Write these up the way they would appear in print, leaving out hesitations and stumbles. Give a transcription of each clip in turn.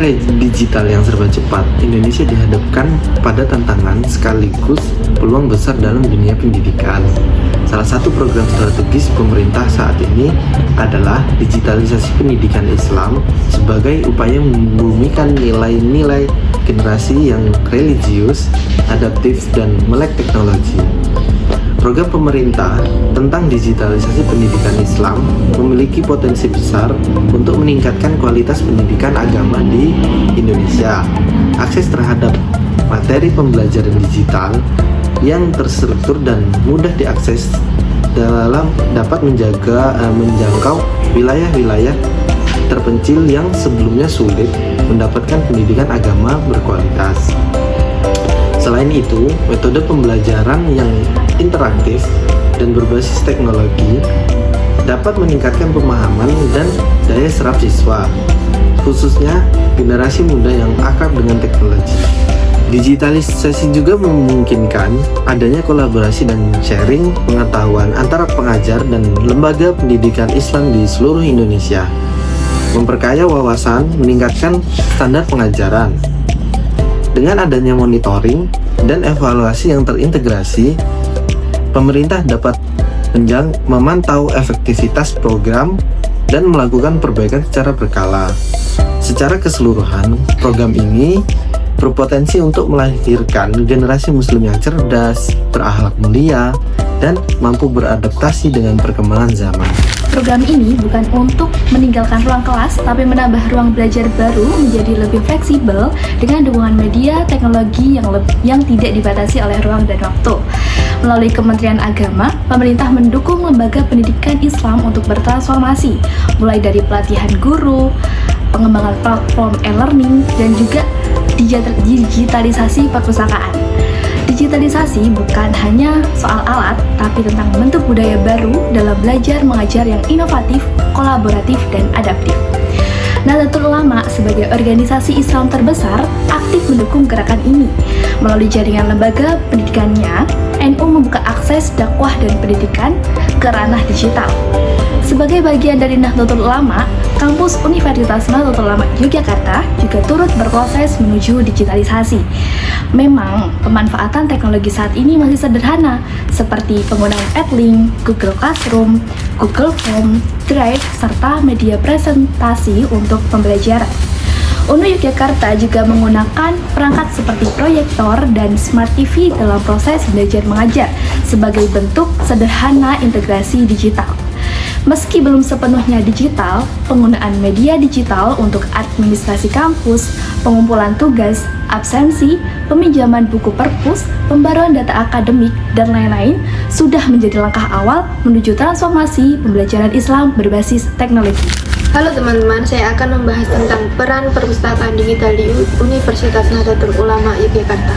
era digital yang serba cepat, Indonesia dihadapkan pada tantangan sekaligus peluang besar dalam dunia pendidikan. Salah satu program strategis pemerintah saat ini adalah digitalisasi pendidikan Islam sebagai upaya membumikan nilai-nilai generasi yang religius, adaptif, dan melek teknologi. Program pemerintah tentang digitalisasi pendidikan Islam memiliki potensi besar untuk meningkatkan kualitas pendidikan agama di Indonesia. Akses terhadap materi pembelajaran digital yang terstruktur dan mudah diakses dapat menjangkau wilayah-wilayah terpencil yang sebelumnya sulit mendapatkan pendidikan agama berkualitas. Selain itu, metode pembelajaran yang interaktif dan berbasis teknologi dapat meningkatkan pemahaman dan daya serap siswa, khususnya generasi muda yang akrab dengan teknologi. Digitalisasi juga memungkinkan adanya kolaborasi dan sharing pengetahuan antara pengajar dan lembaga pendidikan Islam di seluruh Indonesia, memperkaya wawasan, meningkatkan standar pengajaran. Dengan adanya monitoring dan evaluasi yang terintegrasi, pemerintah dapat memantau efektivitas program dan melakukan perbaikan secara berkala. Secara keseluruhan, program ini berpotensi untuk melahirkan generasi muslim yang cerdas, berakhlak mulia, dan mampu beradaptasi dengan perkembangan zaman. Program ini bukan untuk meninggalkan ruang kelas, tapi menambah ruang belajar baru menjadi lebih fleksibel dengan dukungan media teknologi yang tidak dibatasi oleh ruang dan waktu. Melalui Kementerian Agama, pemerintah mendukung lembaga pendidikan Islam untuk bertransformasi, mulai dari pelatihan guru, pengembangan platform e-learning, dan juga digitalisasi perpustakaan. Digitalisasi bukan hanya soal alat, tapi tentang bentuk budaya baru dalam belajar mengajar yang inovatif, kolaboratif, dan adaptif. Nahdlatul Ulama sebagai organisasi Islam terbesar aktif mendukung gerakan ini. Melalui jaringan lembaga pendidikannya, NU membuka akses dakwah dan pendidikan ke ranah digital. Sebagai bagian dari Nahdlatul Ulama, kampus Universitas Nahdlatul Ulama Yogyakarta juga turut berproses menuju digitalisasi. Memang, pemanfaatan teknologi saat ini masih sederhana, seperti penggunaan Edlink, Google Classroom, Google Form, Drive, serta media presentasi untuk pembelajaran. UNU Yogyakarta juga menggunakan perangkat seperti proyektor dan smart TV dalam proses belajar mengajar sebagai bentuk sederhana integrasi digital. Meski belum sepenuhnya digital, penggunaan media digital untuk administrasi kampus, pengumpulan tugas, absensi, peminjaman buku perpus, pembaruan data akademik, dan lain-lain sudah menjadi langkah awal menuju transformasi pembelajaran Islam berbasis teknologi. Halo teman-teman, saya akan membahas tentang peran perpustakaan digital di Universitas Nahdlatul Ulama Yogyakarta.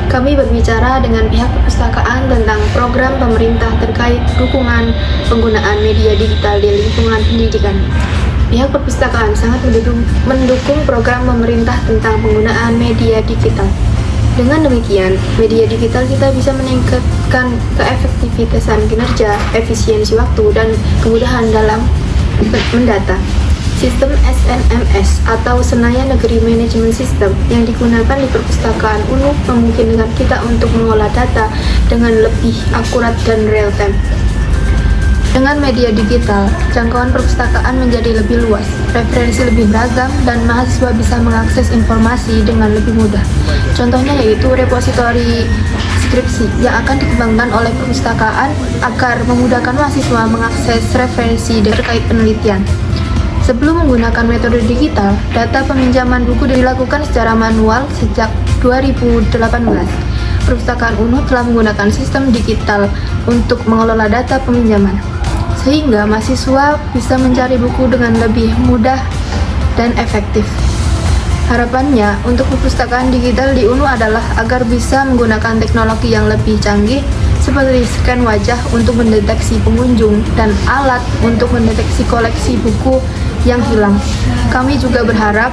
Kami berbicara dengan pihak perpustakaan tentang program pemerintah terkait dukungan penggunaan media digital di lingkungan pendidikan. Pihak perpustakaan sangat mendukung program pemerintah tentang penggunaan media digital. Dengan demikian, media digital kita bisa meningkatkan keefektivitasan kinerja, efisiensi waktu, dan kemudahan dalam mendata. Sistem SNMS atau Senayan Negeri Management System yang digunakan di perpustakaan UNU memungkinkan kita untuk mengolah data dengan lebih akurat dan real time. Dengan media digital, jangkauan perpustakaan menjadi lebih luas, referensi lebih beragam, dan mahasiswa bisa mengakses informasi dengan lebih mudah. Contohnya yaitu repositori skripsi yang akan dikembangkan oleh perpustakaan agar memudahkan mahasiswa mengakses referensi terkait penelitian. Sebelum menggunakan metode digital, data peminjaman buku dilakukan secara manual sejak 2018. Perpustakaan UNU telah menggunakan sistem digital untuk mengelola data peminjaman, sehingga mahasiswa bisa mencari buku dengan lebih mudah dan efektif. Harapannya untuk perpustakaan digital di UNU adalah agar bisa menggunakan teknologi yang lebih canggih seperti scan wajah untuk mendeteksi pengunjung dan alat untuk mendeteksi koleksi buku yang hilang. Kami juga berharap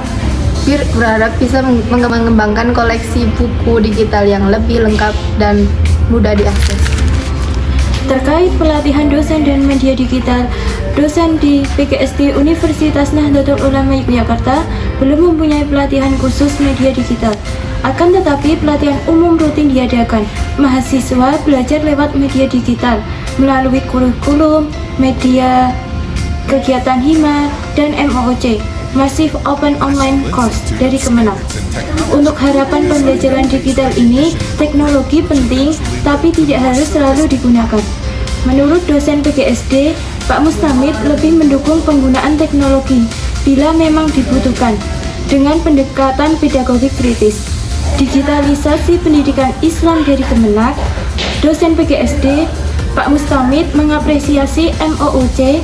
bisa mengembangkan koleksi buku digital yang lebih lengkap dan mudah diakses. Terkait pelatihan dosen dan media digital, dosen di PGSD Universitas Nahdlatul Ulama Yogyakarta belum mempunyai pelatihan khusus media digital. Akan tetapi pelatihan umum rutin diadakan. Mahasiswa belajar lewat media digital melalui kurikulum, media, kegiatan HIMA, dan MOOC, Massive Open Online Course dari Kemenang. Untuk harapan pembelajaran digital ini, teknologi penting tapi tidak harus selalu digunakan. Menurut dosen PGSD, Pak Mustamid lebih mendukung penggunaan teknologi bila memang dibutuhkan dengan pendekatan pedagogik kritis. Digitalisasi pendidikan Islam dari Kemenak, dosen PGSD Pak Mustamid mengapresiasi MOOC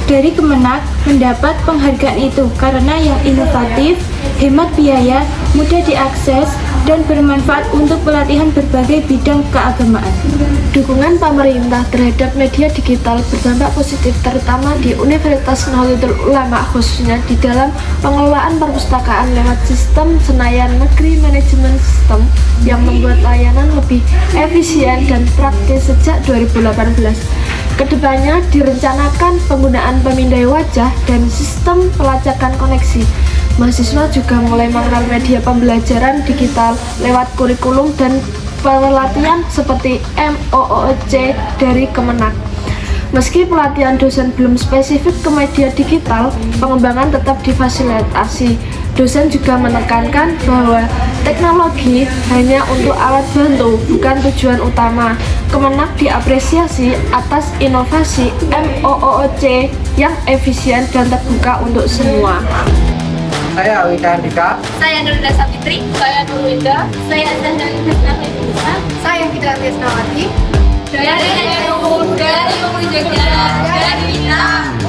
dari Kemenak mendapat penghargaan itu karena yang inovatif, hemat biaya, mudah diakses, dan bermanfaat untuk pelatihan berbagai bidang keagamaan. Dukungan pemerintah terhadap media digital berdampak positif terutama di Universitas Nahdlatul Ulama, khususnya di dalam pengelolaan perpustakaan lewat sistem Senayan Negeri Manajemen System yang membuat layanan lebih efisien dan praktis sejak 2018. Kedepannya direncanakan penggunaan pemindai wajah dan sistem pelacakan koneksi. Mahasiswa juga mulai mengenal media pembelajaran digital lewat kurikulum dan pelatihan seperti MOOC dari Kemenak. Meski pelatihan dosen belum spesifik ke media digital, pengembangan tetap difasilitasi. Dosen juga menekankan bahwa teknologi hanya untuk alat bantu, bukan tujuan utama. Kemenak diapresiasi atas inovasi MOOC yang efisien dan terbuka untuk semua. Saya Awika Andika. Saya Nurida Sapitri. Saya Nurwinda. Saya Zahra Nurwinda. Saya Fitri Tisnawati. Dari Jogja, dari Minang.